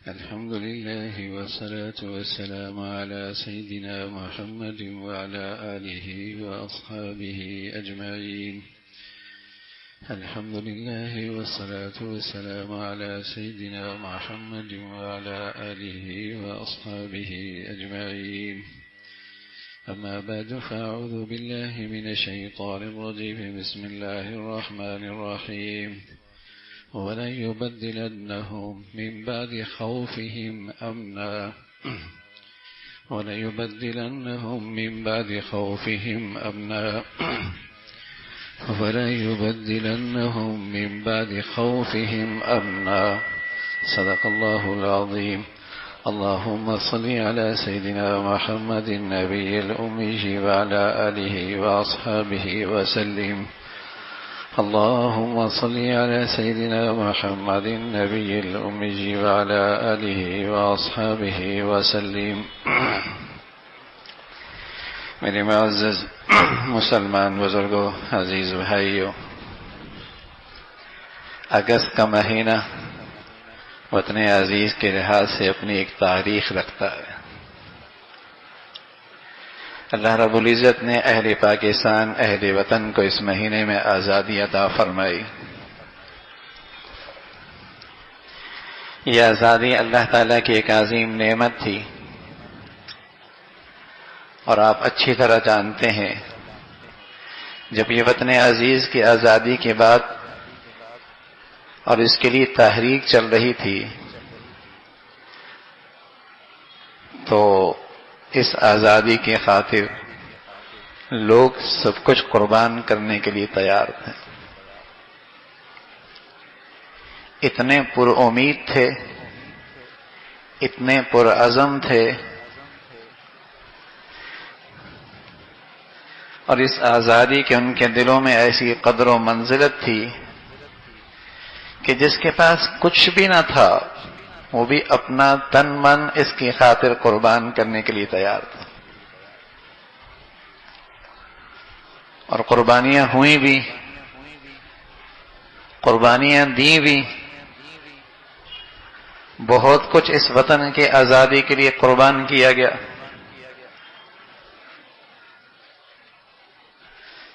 الحمد لله والصلاة والسلام على سيدنا محمد وعلى آله وأصحابه أجمعين. الحمد لله والصلاة والسلام على سيدنا محمد وعلى آله وأصحابه أجمعين. أما بعد، فأعوذ بالله من الشيطان الرجيم. بسم الله الرحمن الرحيم. وليبدلنهم من بعد خوفهم أمنا وليبدلنهم من بعد خوفهم أمنا وليبدلنهم من بعد خوفهم أمنا. صدق الله العظيم. اللهم صل على سيدنا محمد النبي الأمي وعلى آله وأصحابه وسلم. اللهم صل على سيدنا محمد النبي الأمي وعلى آله وأصحابه وسلم. میرے معزز مسلمان بزرگوں، عزیز بھائیوں، اگست کا مہینہ وطن عزیز کے لحاظ سے اپنی ایک تاریخ رکھتا ہے. اللہ رب العزت نے اہل پاکستان، اہل وطن کو اس مہینے میں آزادی عطا فرمائی. یہ آزادی اللہ تعالیٰ کی ایک عظیم نعمت تھی، اور آپ اچھی طرح جانتے ہیں جب یہ وطن عزیز کی آزادی کے بعد اور اس کے لیے تحریک چل رہی تھی تو اس آزادی کی خاطر لوگ سب کچھ قربان کرنے کے لیے تیار تھے. اتنے پر امید تھے، اتنے پر عزم تھے، اور اس آزادی کے ان کے دلوں میں ایسی قدر و منزلت تھی کہ جس کے پاس کچھ بھی نہ تھا وہ بھی اپنا تن من اس کی خاطر قربان کرنے کے لیے تیار تھا. اور قربانیاں ہوئی بھی، قربانیاں دی بھی. بہت کچھ اس وطن کی آزادی کے لیے قربان کیا گیا.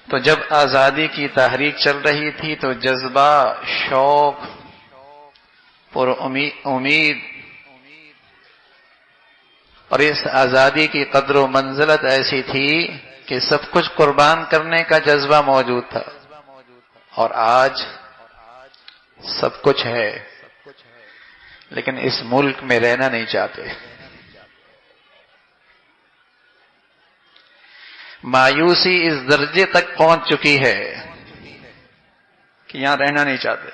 تو جب آزادی کی تحریک چل رہی تھی تو جذبہ، شوق، پر امید اور اس آزادی کی قدر و منزلت ایسی تھی کہ سب کچھ قربان کرنے کا جذبہ موجود تھا. اور آج سب کچھ ہے لیکن اس ملک میں رہنا نہیں چاہتے. مایوسی اس درجے تک پہنچ چکی ہے کہ یہاں رہنا نہیں چاہتے.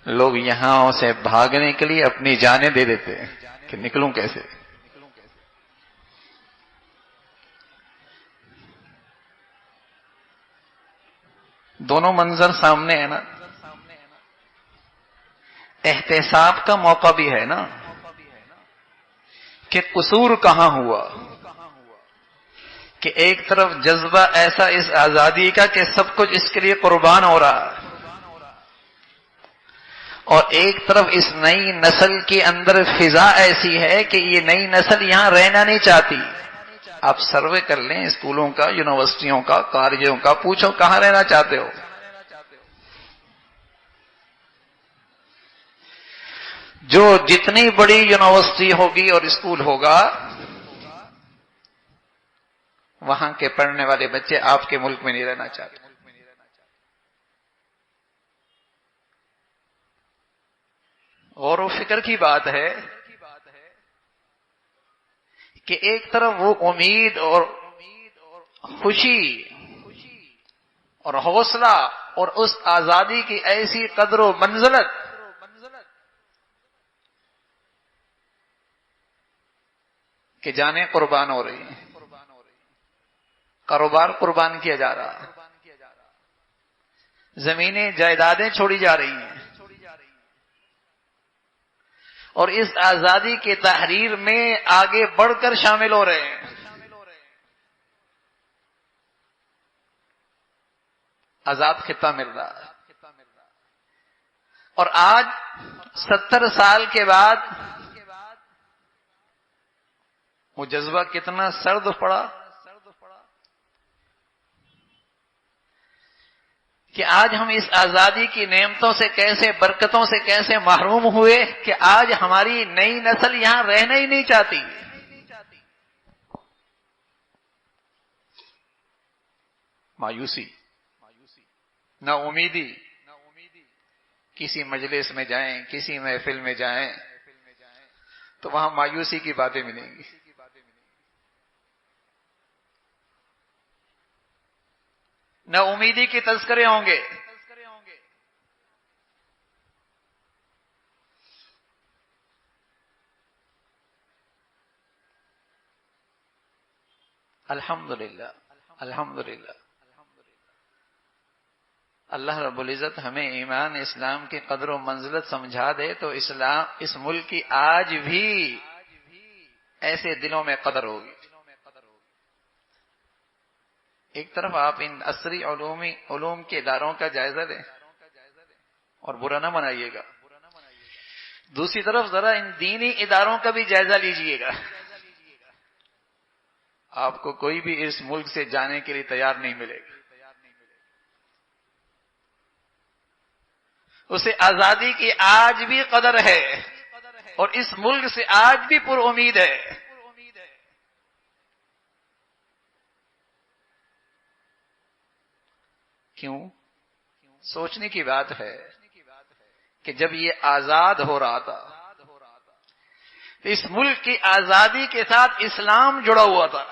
لوگ یہاں سے بھاگنے کے لیے اپنی جانیں دے دیتے ہیں کہ نکلوں کیسے. دونوں منظر سامنے ہے نا. احتساب کا موقع بھی ہے نا کہ قصور کہاں ہوا، کہ ایک طرف جذبہ ایسا اس آزادی کا کہ سب کچھ اس کے لیے قربان ہو رہا ہے، اور ایک طرف اس نئی نسل کے اندر فضا ایسی ہے کہ یہ نئی نسل یہاں رہنا نہیں چاہتی. آپ سروے کر لیں اسکولوں کا، یونیورسٹیوں کا، کالجوں کا، پوچھو کہاں رہنا چاہتے ہو. جو جتنی بڑی یونیورسٹی ہوگی اور اسکول ہوگا وہاں کے پڑھنے والے بچے آپ کے ملک میں نہیں رہنا چاہتے. غور و فکر کی بات ہے کہ ایک طرف وہ امید اور خوشی اور حوصلہ اور اس آزادی کی ایسی قدر و منزلت کہ جانیں قربان ہو رہی ہیں، کاروبار قربان کیا جا رہا، زمینیں جائیدادیں چھوڑی جا رہی ہیں، اور اس آزادی کے تحریر میں آگے بڑھ کر شامل ہو رہے ہیں. آزاد خطہ مل رہا ہے. اور آج 70 سال کے بعد وہ جذبہ کتنا سرد پڑا کہ آج ہم اس آزادی کی نعمتوں سے کیسے، برکتوں سے کیسے محروم ہوئے کہ آج ہماری نئی نسل یہاں رہنا ہی نہیں چاہتی. مایوسی، نا امیدی. کسی مجلس میں جائیں، کسی محفل میں جائیں تو وہاں مایوسی کی باتیں ملیں گی. نا امیدی کے تذکرے ہوں گے. الحمدللہ، الحمدللہ. اللہ رب العزت ہمیں ایمان اسلام کی قدر و منزلت سمجھا دے تو اسلام اس ملک کی آج بھی ایسے دلوں میں قدر ہوگی. ایک طرف آپ ان عصری علوم کے اداروں کا جائزہ لیں اور برا نہ منائیے گا، دوسری طرف ذرا ان دینی اداروں کا بھی جائزہ لیجئے گا. آپ کو کوئی بھی اس ملک سے جانے کے لیے تیار نہیں ملے گا. اسے آزادی کی آج بھی قدر ہے اور اس ملک سے آج بھی پر امید ہے. کیوں؟ سوچنے کی بات ہے کہ جب یہ آزاد ہو رہا تھا تو اس ملک کی آزادی کے ساتھ اسلام جڑا ہوا تھا.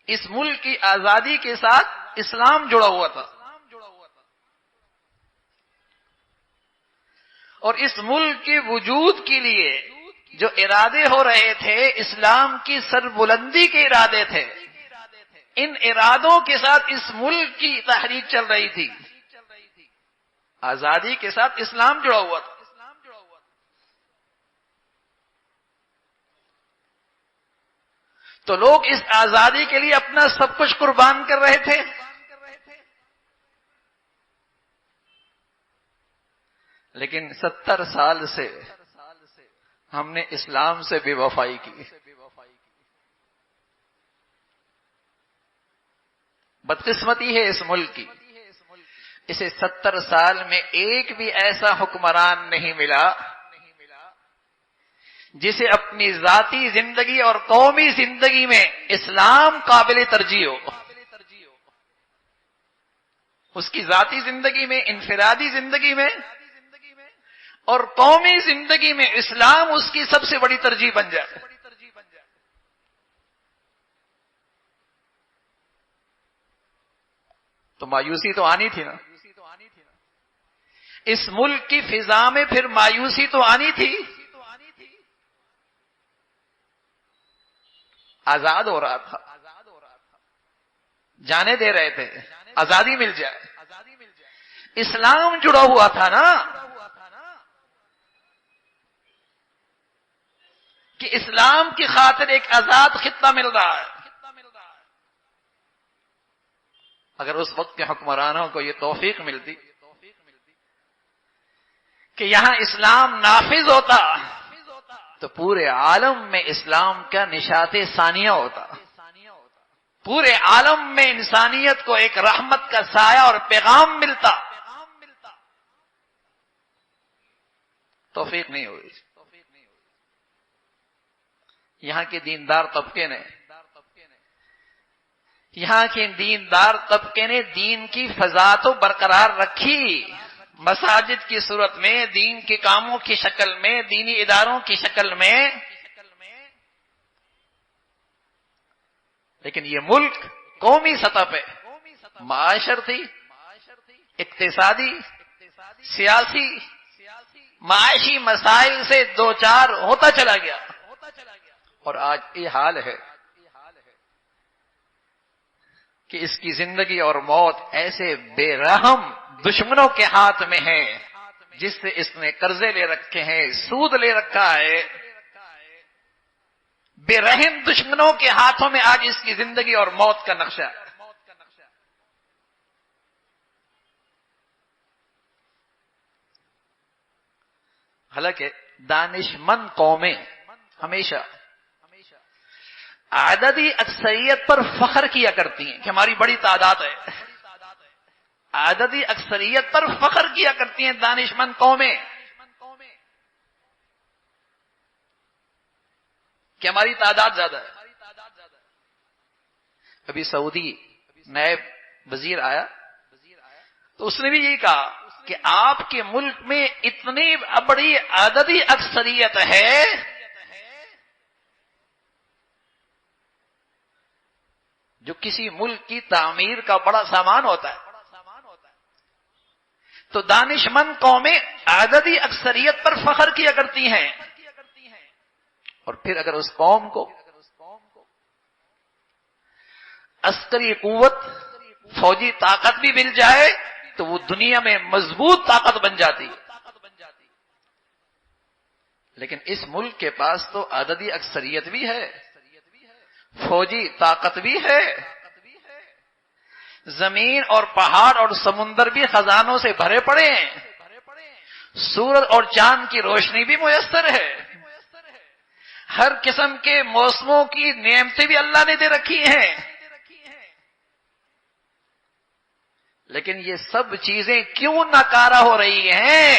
اس ملک کی آزادی کے ساتھ اسلام جڑا ہوا تھا اور اس ملک کے وجود کے لیے جو ارادے ہو رہے تھے اسلام کی سربلندی کے ارادے تھے. ان ارادوں کے ساتھ اس ملک کی تحریک چل رہی تھی. آزادی کے ساتھ اسلام جڑا ہوا تھا. تو لوگ اس آزادی کے لیے اپنا سب کچھ قربان کر رہے تھے. لیکن 70 سال سے ہم نے اسلام سے بے وفائی کی. بدقسمتی ہے اس ملک کی، اسے 70 سال میں ایک بھی ایسا حکمران نہیں ملا جسے اپنی ذاتی زندگی اور قومی زندگی میں اسلام قابل ترجیح ہو. اس کی ذاتی زندگی میں، انفرادی زندگی میں اور قومی زندگی میں اسلام اس کی سب سے بڑی ترجیح بن جائے. تو مایوسی تو آنی تھی نا. اس ملک کی فضا میں پھر مایوسی تو آنی تھی. آزاد ہو رہا تھا، جانے دے رہے تھے، آزادی مل جائے. اسلام جڑا ہوا تھا نا کہ اسلام کی خاطر ایک آزاد خطہ مل رہا ہے. اگر اس وقت کے حکمرانوں کو یہ توفیق ملتی کہ یہاں اسلام نافذ ہوتا تو پورے عالم میں اسلام کا نشاط ثانیہ ہوتا. پورے عالم میں انسانیت کو ایک رحمت کا سایہ اور پیغام ملتا. توفیق نہیں ہوئی. یہاں کے دیندار طبقے نے، یہاں کے دیندار طبقے نے دین کی فضا تو برقرار رکھی، مساجد کی صورت میں، دین کے کاموں کی شکل میں، دینی اداروں کی شکل میں. لیکن یہ ملک قومی سطح پہ معاشرتی، اقتصادی، سیاسی، معاشی مسائل سے دوچار ہوتا چلا گیا. اور آج یہ حال ہے کہ اس کی زندگی اور موت ایسے بے رحم دشمنوں کے ہاتھ میں ہے جس سے اس نے قرضے لے رکھے ہیں، سود لے رکھا ہے. بے رحم دشمنوں کے ہاتھوں میں آج اس کی زندگی اور موت کا نقشہ ہے. حالانکہ دانشمند قومیں ہمیشہ عددی اکثریت پر فخر کیا کرتی ہیں کہ ہماری بڑی تعداد ہے. عددی اکثریت پر فخر کیا کرتی ہیں دانشمند قومیں کہ ہماری تعداد زیادہ ہے. ابھی سعودی نائب وزیر آیا تو اس نے بھی یہی کہا کہ آپ کے ملک میں اتنی بڑی عددی اکثریت ہے جو کسی ملک کی تعمیر کا بڑا سامان ہوتا ہے. تو دانشمند قومیں عددی اکثریت پر فخر کیا کرتی ہیں، اور پھر اگر اس قوم کو عسکری قوت، فوجی طاقت بھی مل جائے تو وہ دنیا میں مضبوط طاقت بن جاتی ہے. لیکن اس ملک کے پاس تو عددی اکثریت بھی ہے، فوجی طاقت بھی ہے، زمین اور پہاڑ اور سمندر بھی خزانوں سے بھرے پڑے ہیں، سورج اور چاند کی روشنی بھی میسر ہے، ہر قسم کے موسموں کی نعمتیں بھی اللہ نے دے رکھی ہیں. لیکن یہ سب چیزیں کیوں ناکارہ ہو رہی ہیں؟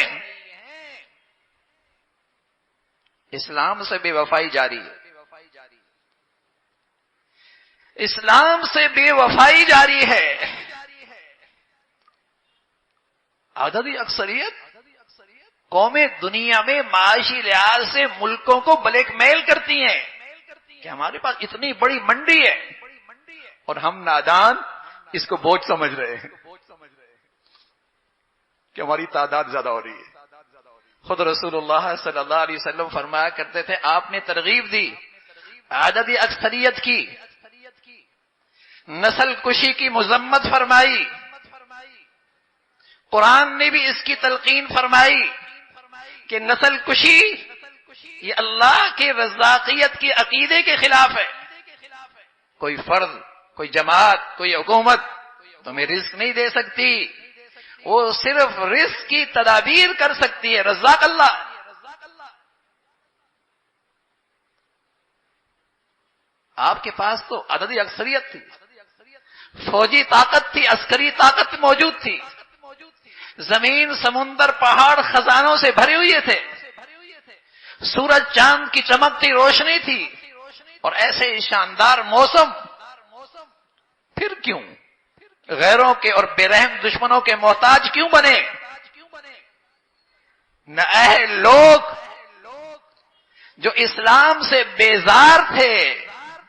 اسلام سے بے وفائی جاری ہے، اسلام سے بے وفائی جاری ہے. عددی اکثریت قومیں دنیا میں معاشی لحاظ سے ملکوں کو بلیک میل کرتی ہیں کہ ہمارے پاس اتنی بڑی منڈی ہے، اور ہم نادان اس کو بوجھ سمجھ رہے ہیں کہ ہماری تعداد زیادہ ہو رہی ہے. خود رسول اللہ صلی اللہ علیہ وسلم فرمایا کرتے تھے، آپ نے ترغیب دی عددی اکثریت کی، نسل کشی کی مذمت فرمائی. قرآن نے بھی اس کی تلقین فرمائی کہ نسل کشی یہ اللہ کے رزاقیت کے عقیدے کے خلاف ہے. کوئی فرد، کوئی جماعت، کوئی حکومت تمہیں رزق نہیں دے سکتی، وہ صرف رزق کی تدابیر کر سکتی ہے، رزاق اللہ. آپ کے پاس تو عددی اکثریت تھی، فوجی طاقت تھی، عسکری طاقت موجود تھی، زمین، سمندر، پہاڑ خزانوں سے بھرے ہوئے تھے، سورج چاند کی چمکتی روشنی تھی، اور ایسے شاندار موسم. پھر کیوں غیروں کے اور بے رحم دشمنوں کے محتاج کیوں بنے؟ نہ اہل لوگ جو اسلام سے بیزار تھے،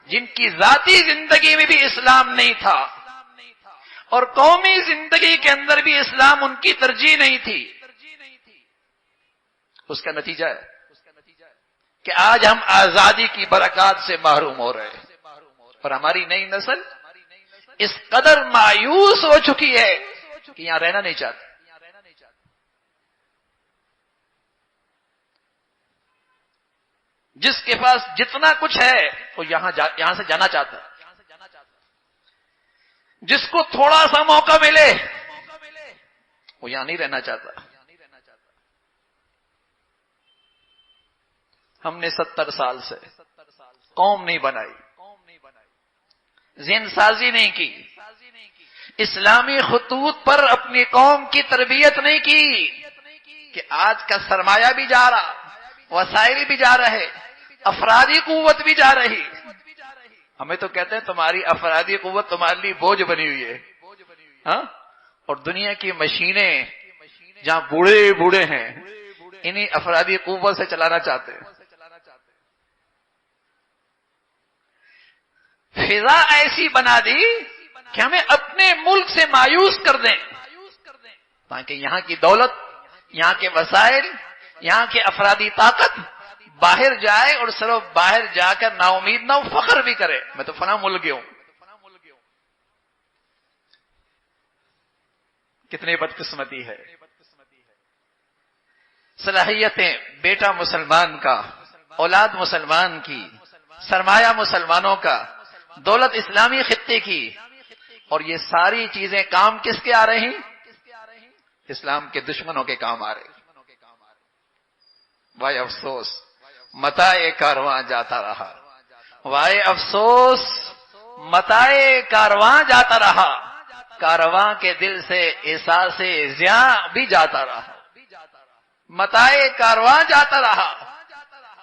جن کی ذاتی زندگی میں بھی اسلام نہیں تھا اور قومی زندگی کے اندر بھی اسلام ان کی ترجیح نہیں تھی، اس کا نتیجہ ہے کہ آج ہم آزادی کی برکات سے محروم ہو رہے ہیں، اور ہماری نئی نسل اس قدر مایوس ہو چکی ہے کہ یہاں رہنا نہیں چاہتی. جس کے پاس جتنا کچھ ہے وہ یہاں سے جانا چاہتا ہے، جس کو تھوڑا سا موقع ملے وہ یہاں نہیں رہنا چاہتا. ہم نے 70 سال سے قوم نہیں بنائی، ذہن سازی نہیں کی، اسلامی خطوط پر اپنی قوم کی تربیت نہیں کی کہ آج کا سرمایہ بھی جا رہا، وسائل بھی جا رہے، افرادی قوت بھی جا رہی. ہمیں تو کہتے ہیں تمہاری افرادی قوت تمہارے لیے بوجھ بنی ہوئی ہے، ہاں؟ اور دنیا کی مشینیں جہاں بوڑھے بوڑھے ہیں انہیں افرادی قوت سے چلانا چاہتے ہیں. فضا ایسی بنا دی کہ ہمیں اپنے ملک سے مایوس کر دیں تاکہ یہاں کی دولت، یہاں کے وسائل، یہاں کے افرادی طاقت باہر جائے اور صرف باہر جا کر نا امید نہ ہو، فخر بھی کرے میں تو فلاں ملک گیا ہوں. کتنی بدقسمتی ہے. صلاحیتیں بیٹا مسلمان کا، اولاد مسلمان کی، سرمایہ مسلمانوں کا، دولت اسلامی خطے کی، اور یہ ساری چیزیں کام کس کے آ رہی ہیں؟ اسلام کے دشمنوں کے کام آ رہے. وائے افسوس متاع کارواں جاتا رہا، وائے افسوس متاع کارواں جاتا رہا، کارواں کے دل سے احساس زیاں بھی جاتا رہا، متاع کارواں جاتا رہا،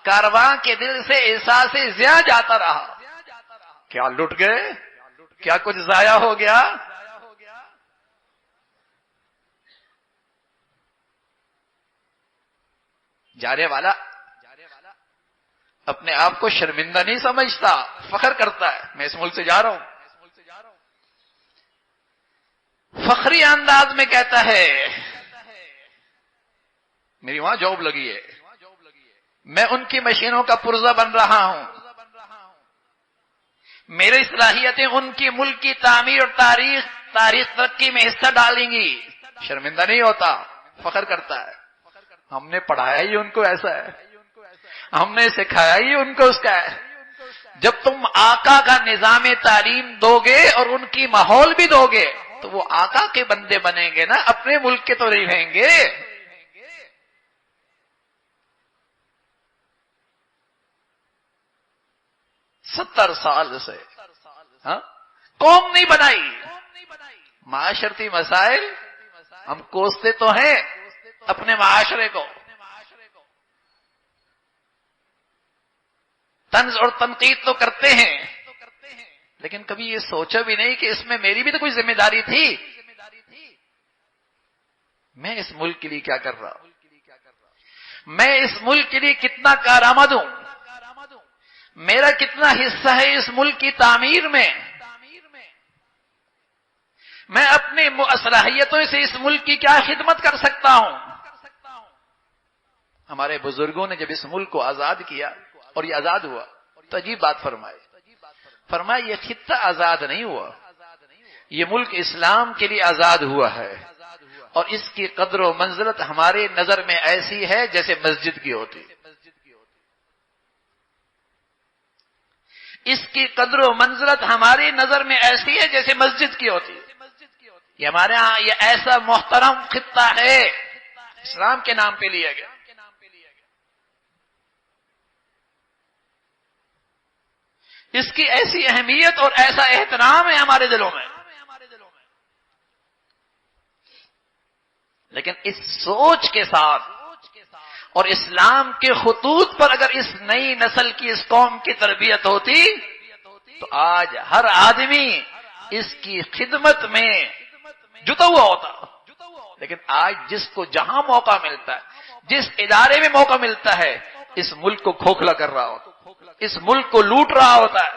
کارواں کے دل سے احساس زیاں جاتا رہا۔ کیا لٹ گئے؟ کیا کچھ ضائع ہو گیا؟ جانے والا اپنے آپ کو شرمندہ نہیں سمجھتا، فخر کرتا ہے میں اس ملک سے جا رہا ہوں، فخری انداز میں کہتا ہے میری وہاں جاب لگی ہے، میں ان کی مشینوں کا پرزہ بن رہا ہوں، میری صلاحیتیں ان کی ملک کی تعمیر اور تاریخ ترقی میں حصہ ڈالیں گی۔ شرمندہ نہیں ہوتا، فخر کرتا ہے ہم نے پڑھایا ہی ان کو ایسا ہے، ہم نے سکھایا ہی ان کو اس کا ہے۔ جب تم آقا کا نظام تعلیم دو گے اور ان کی ماحول بھی دو گے تو وہ آقا کے بندے بنیں گے نا، اپنے ملک کے تو نہیں رہیں گے۔ 70 سال سے قوم نہیں بنائی، معاشرتی مسائل ہم کوستے تو ہیں اپنے معاشرے کو، طنز اور تنقید تو کرتے ہیں، لیکن کبھی یہ سوچا بھی نہیں کہ اس میں میری بھی تو کوئی ذمہ داری تھی۔ میں اس ملک کے لیے کیا کر رہا ہوں، میں اس ملک کے لیے کتنا کارآمد ہوں، میرا کتنا حصہ ہے اس ملک کی تعمیر میں، میں اپنی صلاحیتوں سے اس ملک کی کیا خدمت کر سکتا ہوں۔ ہمارے بزرگوں نے جب اس ملک کو آزاد کیا اور یہ آزاد ہوا تو عجیب بات فرمائے یہ خطہ آزاد نہیں ہوا، یہ ملک اسلام کے لیے آزاد ہوا ہے، اور اس کی قدر و منزلت ہمارے نظر میں ایسی ہے جیسے مسجد کی ہوتی، اس کی قدر و منزلت ہماری نظر میں ایسی ہے جیسے مسجد کی ہوتی۔ یہ ہمارے ہاں یہ ایسا محترم خطہ ہے، اسلام کے نام پہ لیا گیا، اس کی ایسی اہمیت اور ایسا احترام ہے ہمارے دلوں میں۔ لیکن اس سوچ کے ساتھ اور اسلام کے خطوط پر اگر اس نئی نسل کی اس قوم کی تربیت ہوتی تو آج ہر آدمی اس کی خدمت میں جتا ہوا ہوتا، لیکن آج جس کو جہاں موقع ملتا ہے، جس ادارے میں موقع ملتا ہے، اس ملک کو کھوکھلا کر رہا ہوتا، اس ملک کو لوٹ رہا ہوتا ہے،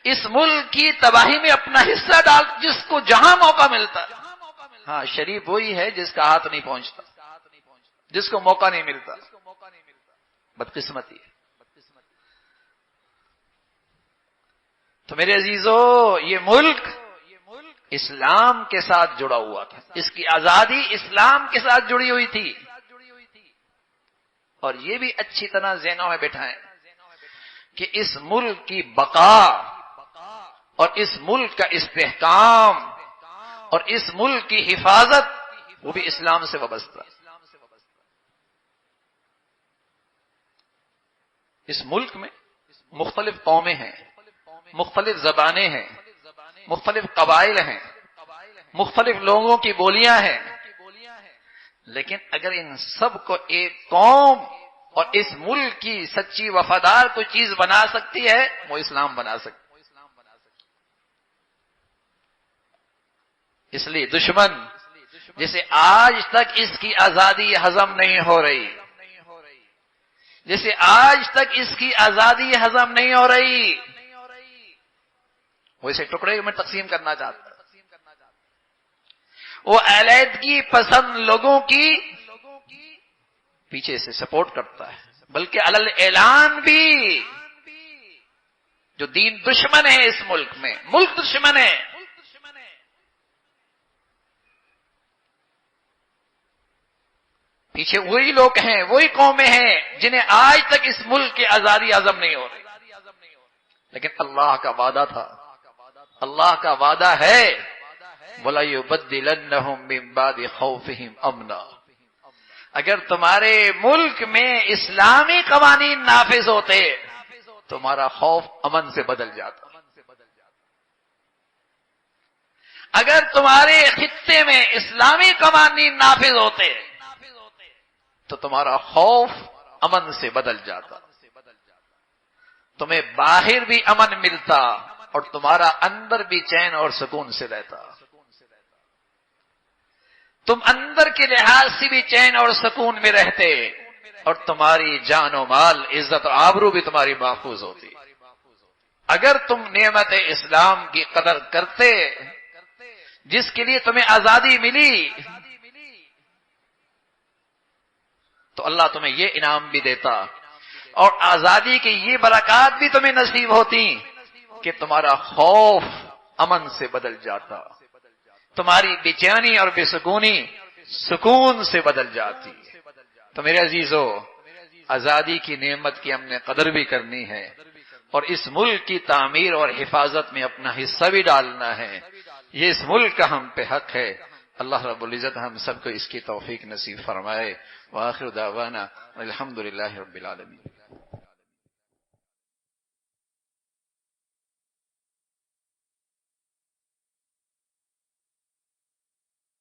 اس ملک کی تباہی میں اپنا حصہ ڈال، جس کو جہاں موقع ملتا ہے۔ ہاں شریف وہی ہے جس کا ہاتھ نہیں پہنچتا، جس کو موقع نہیں ملتا، بدقسمتی ہے۔ تو میرے عزیزو، یہ ملک اسلام کے ساتھ جڑا ہوا تھا، اس کی آزادی اسلام کے ساتھ جڑی ہوئی تھی، اور یہ بھی اچھی طرح ذہنوں میں بٹھائیں کہ اس ملک کی بقا اور اس ملک کا استحکام اور اس ملک کی حفاظت وہ بھی اسلام سے وابستہ ہے۔ اس ملک میں مختلف قومیں ہیں، مختلف زبانیں ہیں، مختلف قبائل ہیں، مختلف لوگوں کی بولیاں ہیں، لیکن اگر ان سب کو ایک قوم اور اس ملک کی سچی وفادار کوئی چیز بنا سکتی ہے وہ اسلام بنا سکتی۔ اس لیے دشمن جسے آج تک اس کی آزادی ہضم نہیں ہو رہی، جسے آج تک اس کی آزادی ہضم نہیں ہو رہی، وہ اسے ٹکڑے میں تقسیم کرنا چاہتا ہے، وہ علیحدگی پسند لوگوں کی پیچھے سے سپورٹ کرتا ہے، بلکہ علل اعلان بھی جو دین دشمن ہے اس ملک میں، ملک دشمن ہے، پیچھے وہی لوگ ہیں، وہی قومیں ہیں جنہیں آج تک اس ملک کی آزادی ہضم نہیں ہو رہی، لیکن اللہ کا وعدہ تھا، اللہ کا وعدہ ہے وَلَيُبَدِّلَنَّهُم مِّن بَعْدِ خَوْفِهِمْ أَمْنًا، اگر تمہارے ملک میں اسلامی قوانین نافذ ہوتے تمہارا خوف امن سے بدل جاتا. اگر تمہارے خطے میں اسلامی قوانین نافذ ہوتے تو تمہارا خوف امن سے بدل جاتا. تمہیں باہر بھی امن ملتا اور تمہارا اندر بھی چین اور سکون سے رہتا. تم اندر کے لحاظ سے بھی چین اور سکون میں رہتے اور تمہاری جان و مال، عزت و آبرو بھی تمہاری محفوظ ہوتی. اگر تم نعمت اسلام کی قدر کرتے جس کے لیے تمہیں آزادی ملی تو اللہ تمہیں یہ انعام بھی دیتا اور آزادی کی یہ برکات بھی تمہیں نصیب ہوتی کہ تمہارا خوف امن سے بدل جاتا، تمہاری بے چینی اور بے سکونی سکون سے بدل جاتی. تو میرے عزیزو، آزادی کی نعمت کی ہم نے قدر بھی کرنی ہے اور اس ملک کی تعمیر اور حفاظت میں اپنا حصہ بھی ڈالنا ہے. یہ اس ملک کا ہم پہ حق ہے. اللہ رب العزت ہم سب کو اس کی توفیق نصیب فرمائے. وآخر دعوانا الحمدللہ رب العالمین.